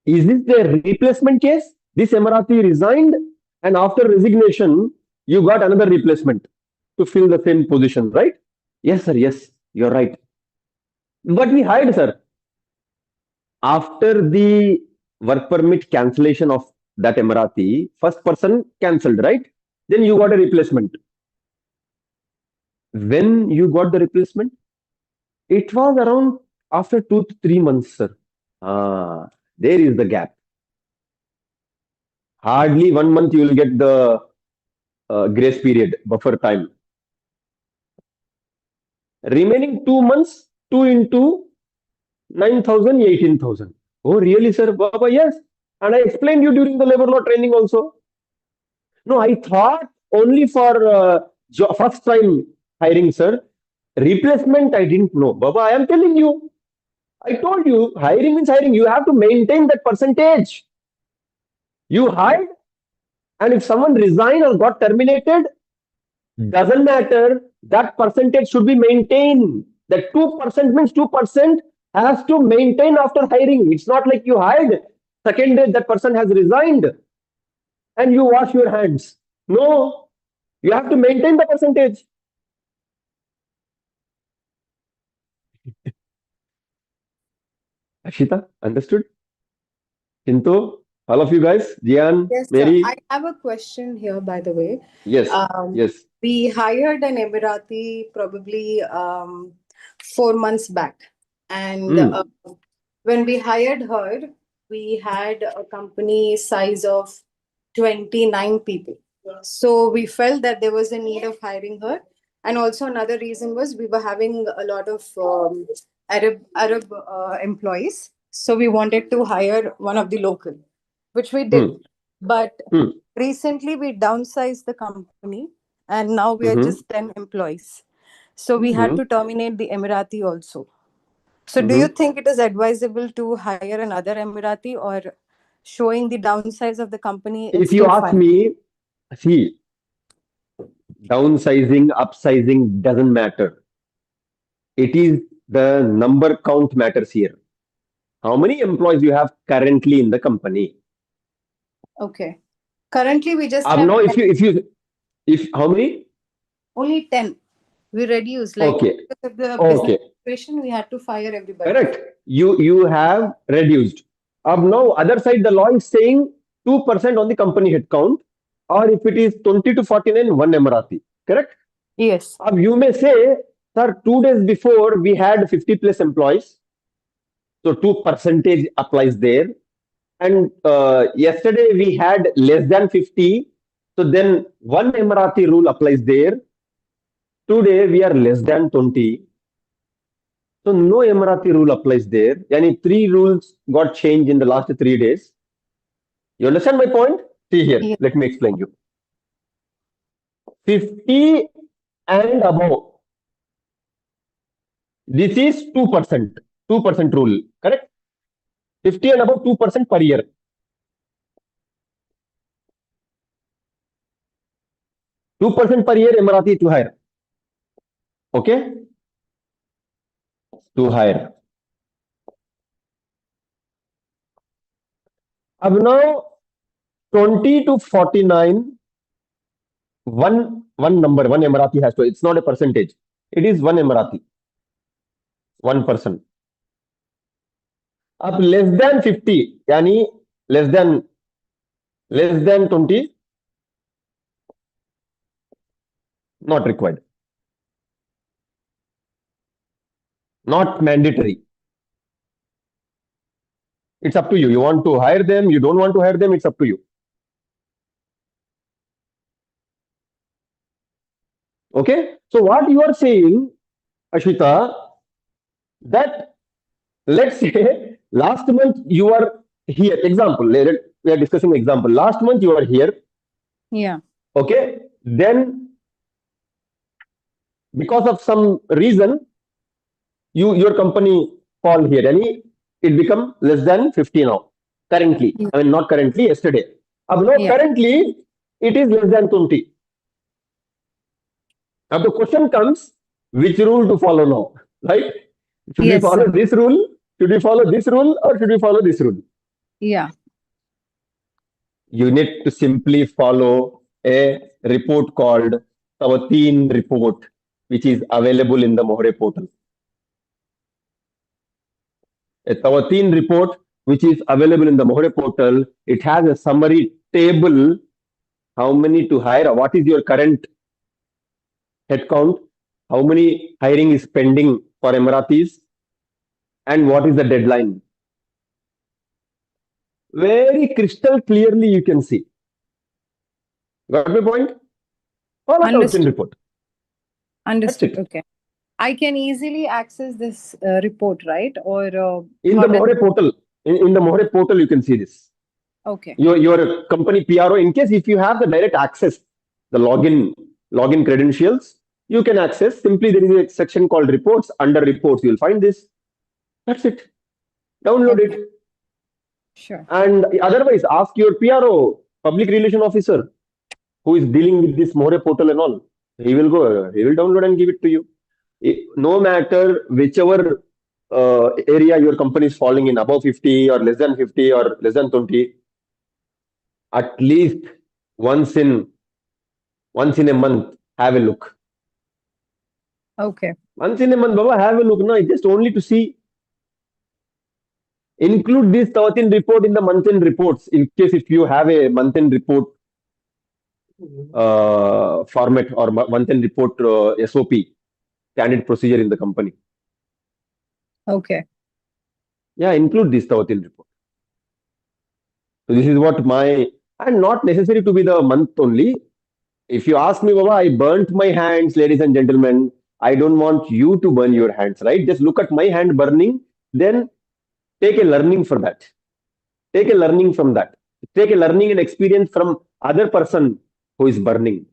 Is this the replacement case? This Emirati resigned, and after resignation, you got another replacement to fill the same position, right? Yes, sir. Yes, you're right. But we hired, sir. After the work permit cancellation of that Emirati, first person cancelled, right? Then you got a replacement. When you got the replacement, it was around after 2 to 3 months, sir. There is the gap. Hardly 1 month you will get the grace period, buffer time. Remaining 2 months, 2 into 9,000, 18,000. Oh, really, sir? Baba, yes. And I explained you during the labor law training also. No, I thought only for first time hiring, sir. Replacement, I didn't know. Baba, I am telling you. I told you, hiring means hiring. You have to maintain that percentage. You hired, and if someone resigned or got terminated, doesn't matter. That percentage should be maintained. That 2% means 2% has to maintain after hiring. It's not like you hired. Second day, that person has resigned and you wash your hands. No, you have to maintain the percentage. Ashita, understood? Hinto, all of you guys, Jian, Yes, sir. Mary. I have a question here, by the way. Yes, yes. We hired an Emirati probably 4 months back. And when we hired her, we had a company size of 29 people. So we felt that there was a need of hiring her. And also another reason was we were having a lot of Arab employees. So we wanted to hire one of the local, which we did. But recently we downsized the company and now we are just 10 employees. So we had to terminate the Emirati also. So do you think it is advisable to hire another Emirati, or showing the downsize of the company? If you ask me, see, downsizing, upsizing doesn't matter. It is the number count matters here. How many employees you have currently in the company? Okay. Currently we just have now if how many? Only 10. We reduced, like Okay. because of the Okay. business situation, we had to fire everybody. Correct. You have reduced. Now other side the law is saying 2% on the company headcount, or if it is 20 to 49, one Emirati. Correct? Yes. You may say, sir, 2 days before we had 50 plus employees, so 2% applies there. And yesterday we had less than 50, so then one Emirati rule applies there. Today we are less than 20, so no Emirati rule applies there. Yani 3 rules got changed in the last 3 days. You understand my point? See here, Yeah. let me explain you. 50 and above. This is 2%. 2% rule, correct? 50 and above 2% per year. 2% per year Emirati to hire. Okay? To hire. Now 20 to 49, one number, one Emirati has to. It's not a percentage. It is one Emirati. 1%. Up less than 50, yani less than 20, not required. Not mandatory. It's up to you. You want to hire them, you don't want to hire them, it's up to you. Okay? So what you are saying, Ashita, that let's say last month you are here. Example, we are discussing example. Last month you are here. Yeah. Okay? Then because of some reason, your company fall here. Yani it become less than 50 now. Currently. I mean, not currently, yesterday. Currently, it is less than 20. Now the question comes, which rule to follow now? Right? Should we follow this rule? Should we follow this rule, or should we follow this rule? Yeah. You need to simply follow a report called Tawateen report, which is available in the Mohre portal. A Tawateen report, which is available in the Mohre portal, it has a summary table, how many to hire, what is your current headcount, how many hiring is pending for Emiratis, and what is the deadline. Very crystal clearly you can see. Got my point? All a 1000 Understood. report. Understood. it. Okay. I can easily access this report, right? Or In how the does- Mohre portal, in the Mohre portal, you can see this. Okay. Your company PRO, in case if you have the direct access, the login credentials, you can access. Simply there is a section called reports. Under reports, you'll find this. That's it. Download Okay. it. Sure. And otherwise, ask your PRO, public relation officer, who is dealing with this Mohre portal and all. He will download and give it to you. No matter whichever area your company is falling in, above 50 or less than 50 or less than 20, at least once in a month, have a look. Okay. Once in a month, Baba, have a look. No, just only to see. Include this 13 report in the month-end reports in case if you have a month-end report format or month-end report SOP, standard procedure in the company. Okay. Yeah, include this 13 report. So this is what and not necessary to be the month only. If you ask me, Baba, I burnt my hands, ladies and gentlemen. I don't want you to burn your hands, right? Just look at my hand burning, then take a learning for that. Take a learning from that. Take a learning and experience from other person who is burning.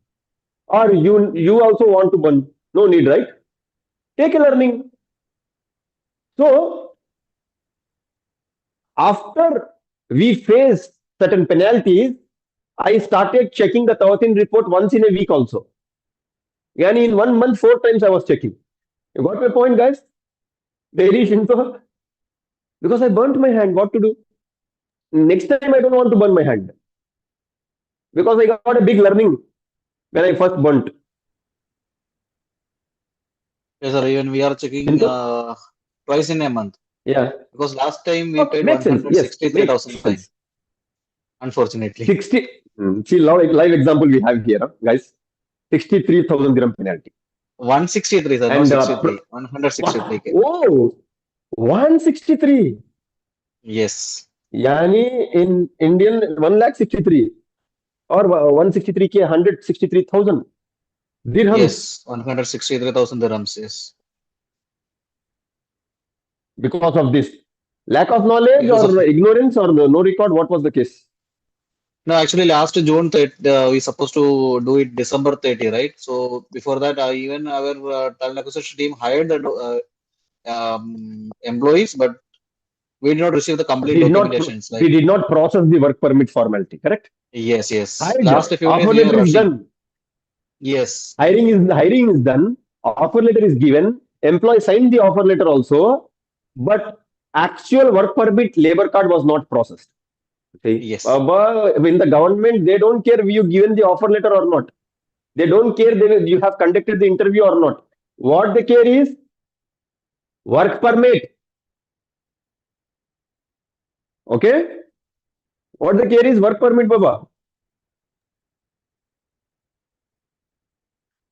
Or you also want to burn. No need, right? Take a learning. So after we face certain penalties, I started checking the 13 report once in a week also. And in 1 month, 4 times I was checking. You got my point, guys? Very simple. Because I burnt my hand, what to do? Next time, I don't want to burn my hand. Because I got a big learning when I first burnt. Yes, sir. Even we are checking Simple? twice in a month. Yeah. Because last time we paid Makes sense. Yes, 163,000 makes fine, sense. unfortunately. 60. See, live example we have here, guys. 63,000 dirham penalty. 163, sir, not And 63. 163K. oh, 163. Yes. Yani in Indian 1,63,000 or 163K, 163,000 dirhams. Yes, 163,000 dirhams. Yes. Because of this lack of knowledge Because of or ignorance or no record. What was the case? no, actually, last June 30, we supposed to do it December 30, right? So before that, even our talent acquisition team hired the employees, but we did not receive the complete documentations. We did not process the work permit formality. Correct? Yes, yes. Hired. Last few days Offer we were letter is rushing. done. Yes. Hiring is done. Offer letter is given. Employee signed the offer letter also, but actual work permit labor card was not processed. See, Yes. in the government, they don't care if you given the offer letter or not. They don't care if you have conducted the interview or not. What they care is work permit. Okay? What they care is work permit, Baba.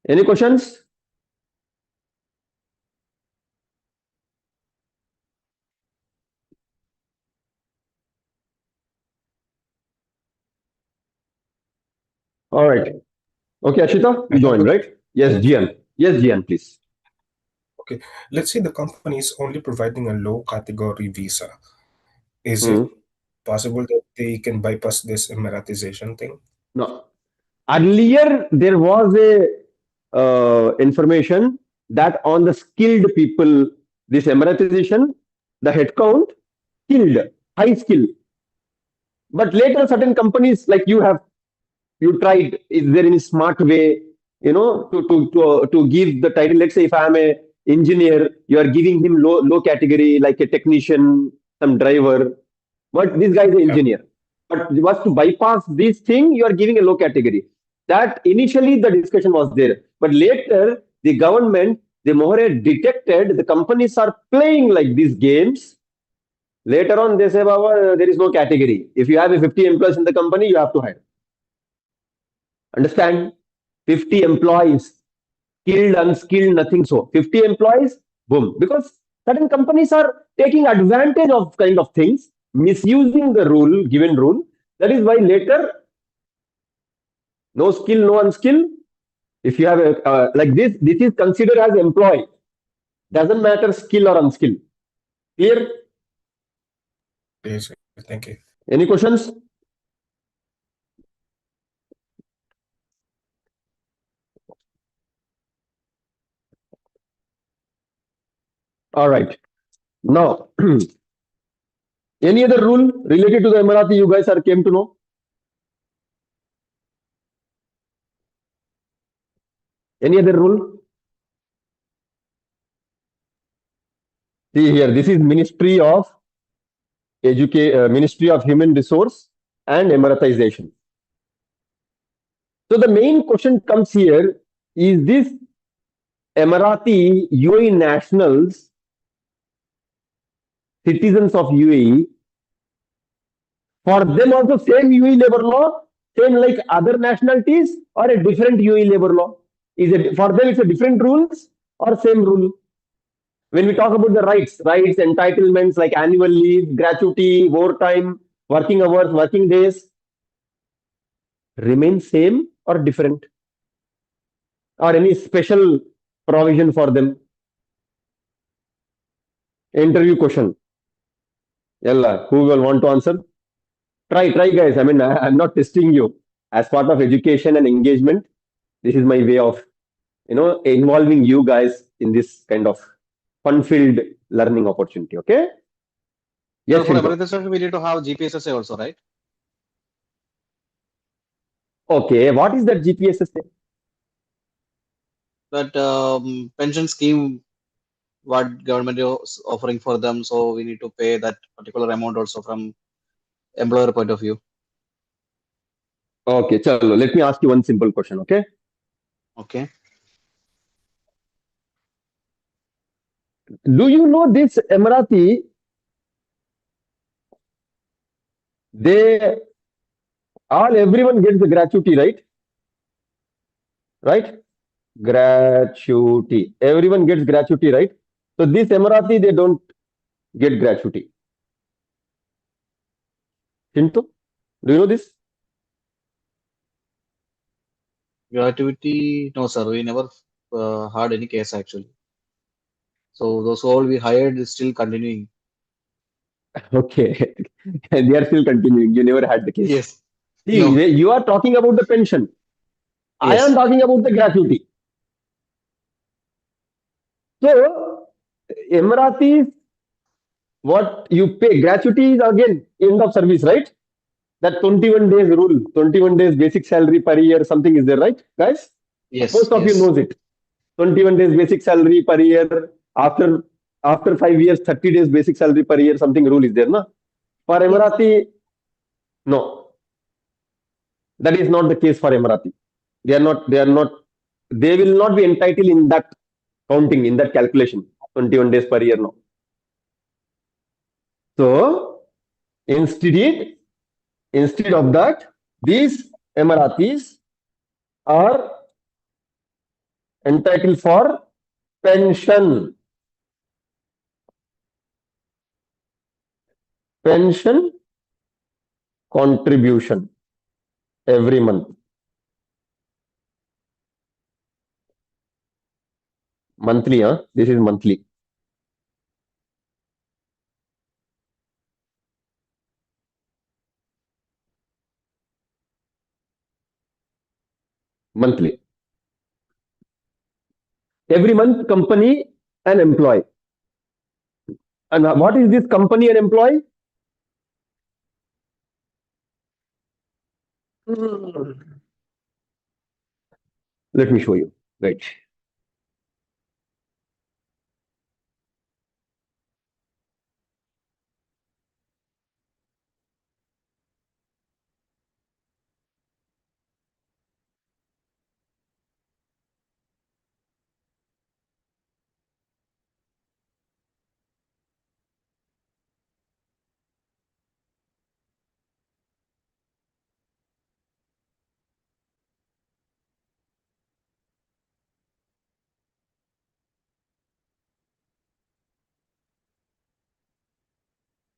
Any questions? All right. Okay, Ashita, you joined, right? Yes, Gian. Yes, Gian, please. Okay. Let's say the company is only providing a low category visa. Is it possible that they can bypass this Emiratization thing? No. Earlier, there was a information that on the skilled people, this Emiratization, the headcount skilled, high skill. But later, certain companies like you tried. Is there any smart way, to give the title? Let's say if I'm a engineer, you are giving him low category like a technician, some driver. But this guy is an engineer. But was to bypass this thing, you are giving a low category. That initially the discussion was there, but later the government, the Mohre detected the companies are playing like these games. Later on, they say, Baba, there is no category. If you have a 50 employees in the company, you have to hire. Understand? 50 employees, skilled, unskilled, nothing so. 50 employees, boom. Because certain companies are taking advantage of kind of things, misusing the given rule. That is why later, no skill, no unskill, If you have like this is considered as employee. Doesn't matter skill or unskill. Clear? Yes, thank you. Any questions? All right. Now, any other rule related to the Emirati you guys are came to know? Any other rule? See here, this is Ministry of Ministry of Human Resource and Emiratization. So the main question comes here: is this Emirati UAE nationals, citizens of UAE, for them also same UAE labor law, same like other nationalities, or a different UAE labor law? Is it for them it's a different rules or same rule? When we talk about the rights, entitlements like annual leave, gratuity, overtime, working hours, working days, remain same or different? Or any special provision for them? Interview question. Yalla, who will want to answer? Try, guys. I mean, I'm not testing you. As part of education and engagement, this is my way of, involving you guys in this kind of fun-filled learning opportunity. Okay? Yes, So for Shinto. emiratization, we need to have GPSSA also, right? Okay, what is that GPSSA? That pension scheme, what government is offering for them, so we need to pay that particular amount also from employer point of view. Okay, chalo. Let me ask you one simple question. Okay. Okay. Do you know this Emirati? Everyone gets the gratuity, right? Right? Gratuity. Everyone gets gratuity, right? So this Emirati, they don't get gratuity. Hinto, do you know this? Gratuity, no sir, we never had any case actually. So those all we hired is still continuing. Okay. They are still continuing. You never had the case. Yes. See, No. you are talking about the pension. I am Yes. talking about the gratuity. So, Emiratis, what you pay, gratuity is again end of service, right? That 21 days rule, 21 days basic salary per year, something is there, right, guys? Yes. Most of you Yes. knows it. 21 days basic salary per year. After 5 years, 30 days basic salary per year, something rule is there, na? For Yes. Emirati, no. That is not the case for Emirati. They will not be entitled in that counting, in that calculation, 21 days per year, no. So instead of that, these Emiratis are entitled for pension. Pension contribution every month. Monthly, huh? This is monthly. Monthly. Every month, company and employee. And what is this company and employee? Let me show you. Right.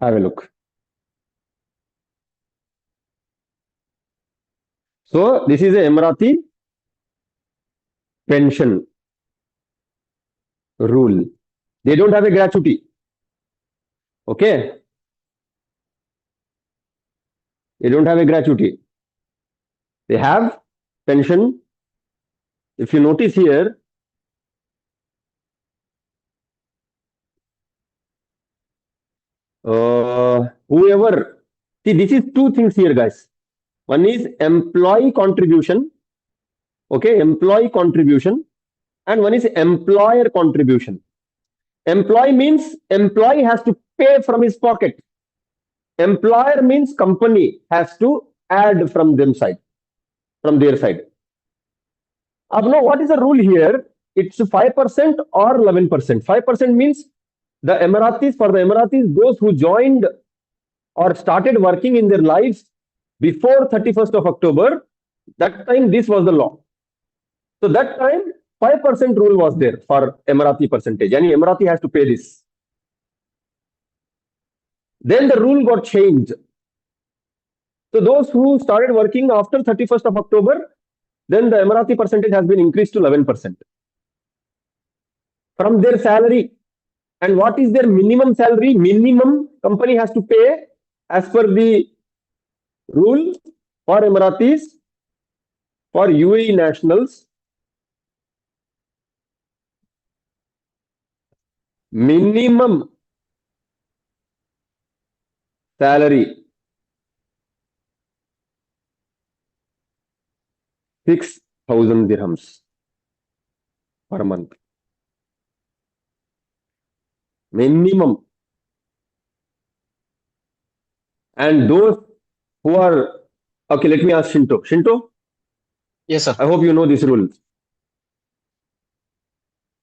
Have a look. So this is a Emirati pension rule. They don't have a gratuity. Okay? They don't have a gratuity. They have pension. If you notice here, whoever, see, this is two things here, guys. One is employee contribution, okay, employee contribution, and one is employer contribution. Employee means employee has to pay from his pocket. Employer means company has to add from them side, from their side. Now, what is the rule here? It's 5% or 11%. 5% means the Emiratis, for the Emiratis, those who joined or started working in their lives before 31st of October, that time this was the law. So that time 5% rule was there for Emirati percentage. Any Emirati has to pay this. Then the rule got changed. So those who started working after 31st of October, then the Emirati percentage has been increased to 11% from their salary. And what is their minimum salary? Minimum company has to pay as per the rule for Emiratis, for UAE nationals, minimum salary 6,000 dirhams per month. Minimum. And those who are, okay, let me ask Shinto. Shinto, Yes, sir. I hope you know this rule.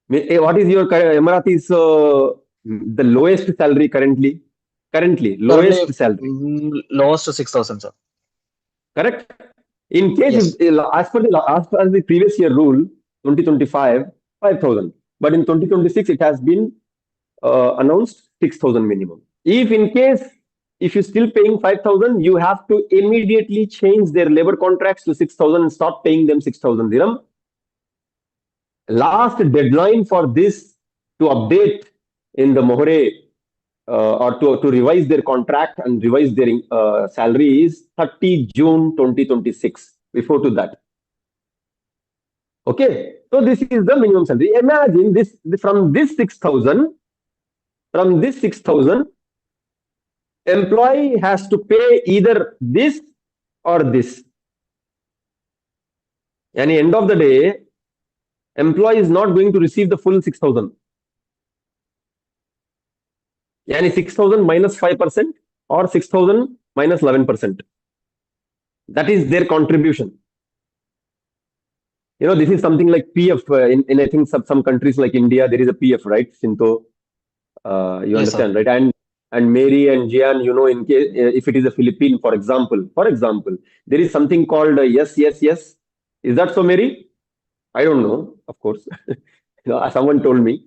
What is your Emiratis the lowest salary currently? Currently, lowest salary. Lowest 6,000, sir. Correct. In case, Yes. as per the previous year rule, 2025, 5,000. But in 2026, it has been announced 6,000 minimum. If in case, if you're still paying 5,000, you have to immediately change their labor contracts to 6,000 and stop paying them 6,000 dirham. Last deadline for this to update in the Mohre or to revise their contract and revise their salary is 30 June 2026. Before to that. Okay, so this is the minimum salary. Imagine this from this 6,000, employee has to pay either this or this. And end of the day, employee is not going to receive the full 6,000. Yani 6,000 minus 5% or 6,000 minus 11%. That is their contribution. You know, this is something like PF. In I think some countries like India, there is a PF, right? Shinto, you Yes, understand, right? And Mary and Jian, you know, in case if it is a Philippine, for example, there is something called yes. Is that so, Mary? I don't know, of course. Someone told me,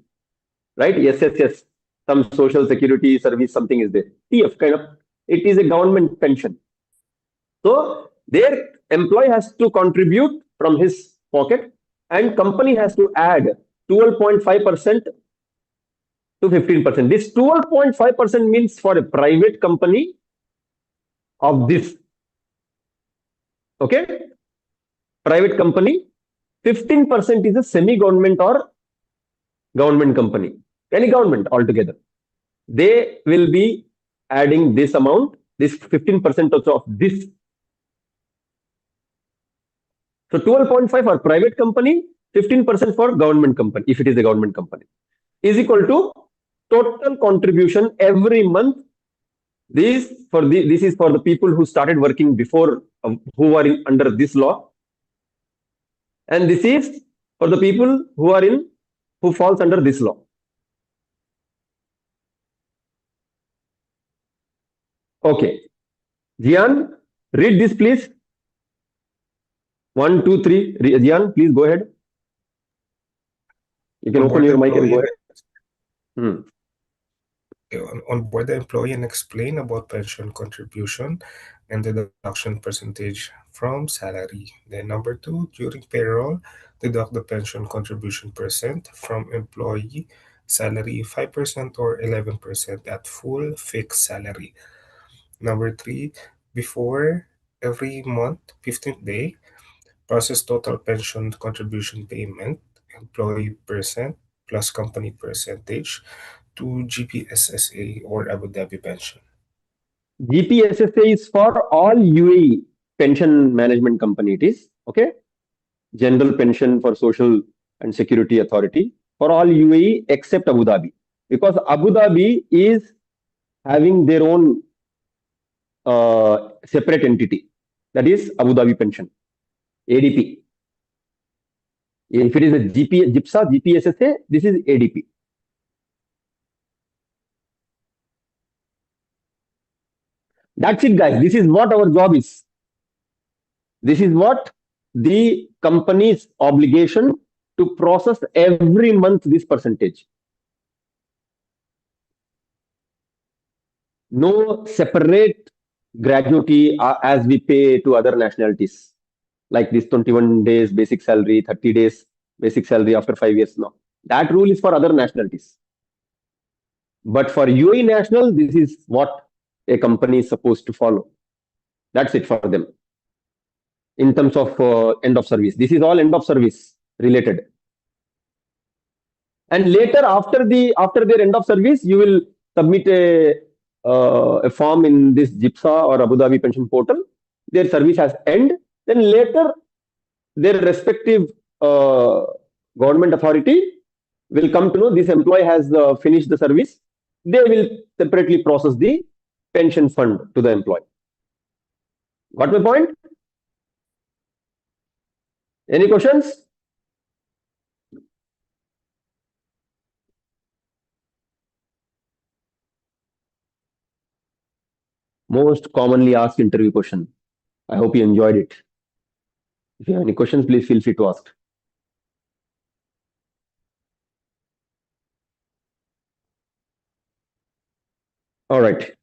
right? Yes. Some social security service, something is there. PF kind of, it is a government pension. So their employee has to contribute from his pocket and company has to add 12.5% to 15%. This 12.5% means for a private company of this. Okay? Private company, 15% is a semi-government or government company. Any government altogether. They will be adding this amount, this 15% also of this. So 12.5 for private company, 15% for government company, if it is a government company, is equal to total contribution every month. This is for the people who started working before, who are under this law, and this is for the people who falls under this law. Okay, Jian, read this please. 1, 2, 3. Jian, please go ahead. You can open your mic and go ahead. onboard the employee and explain about pension contribution and deduction percentage from salary. Then number two, during payroll, deduct the pension contribution percent from employee salary 5% or 11% at full fixed salary. Number three, before every month, 15th day, process total pension contribution payment, employee percent plus company percentage to GPSSA or Abu Dhabi pension. GPSSA is for all UAE pension management company. It is okay. General Pension for Social and Security Authority for all UAE except Abu Dhabi, because Abu Dhabi is having their own separate entity, that is Abu Dhabi Pension, ADP. If it is a GIPSA, GPSSA, this is ADP. That's it, guys. This is what our job is. This is what the company's obligation to process every month this percentage. No separate gratuity as we pay to other nationalities, like this 21 days basic salary, 30 days basic salary after 5 years. No, that rule is for other nationalities. But for UAE national, this is what a company is supposed to follow. That's it for them. In terms of end of service, this is all end of service related. And later, after their end of service, you will submit a form in this GIPSA or Abu Dhabi pension portal. Their service has end. Then later, their respective government authority will come to know this employee has finished the service. They will separately process the pension fund to the employee. Got my point? Any questions? Most commonly asked interview question. I hope you enjoyed it. If you have any questions, please feel free to ask. All right.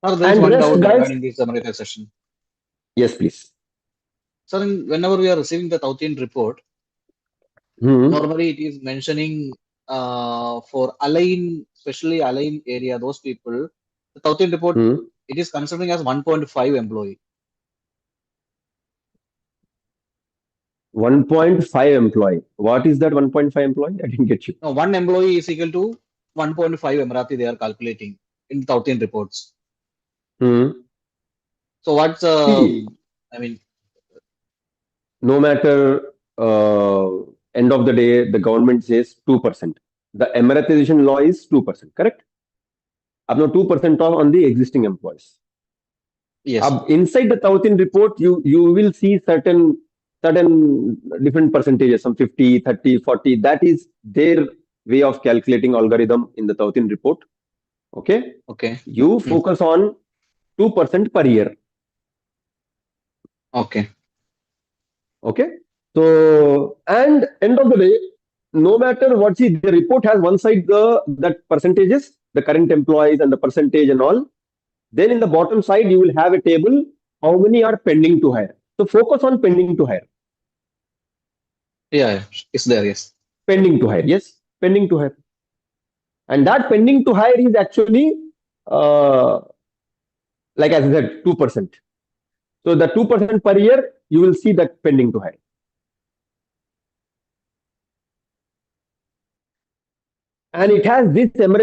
Sir, there is And one rest, doubt guys. regarding this monetization. Yes, please. Sir, whenever we are receiving the South report, normally it is mentioning for especially align area, those people, the South report, it is considering as 1.5 employee. 1.5 employee. What is that 1.5 employee? I didn't get you. No, one employee is equal to 1.5 Emirati they are calculating in South reports. So what's I mean, no matter end of the day, the government says 2%. The Emiratization law is 2%, correct? Up to 2% on the existing employees. Yes. Inside the South report, you will see certain different percentages, some 50, 30, 40. That is their way of calculating algorithm in the South report. Okay. Okay. You focus on 2% per year. Okay. Okay. So, and end of the day, no matter what, see, the report has one side that percentages, the current employees and the percentage and all. Then in the bottom side, you will have a table, how many are pending to hire. So focus on pending to hire. Yeah, it's there, yes. Pending to hire, yes, pending to hire. And that pending to hire is actually, like as I said, 2%. So the 2% per year, you will see that pending to hire. And it has this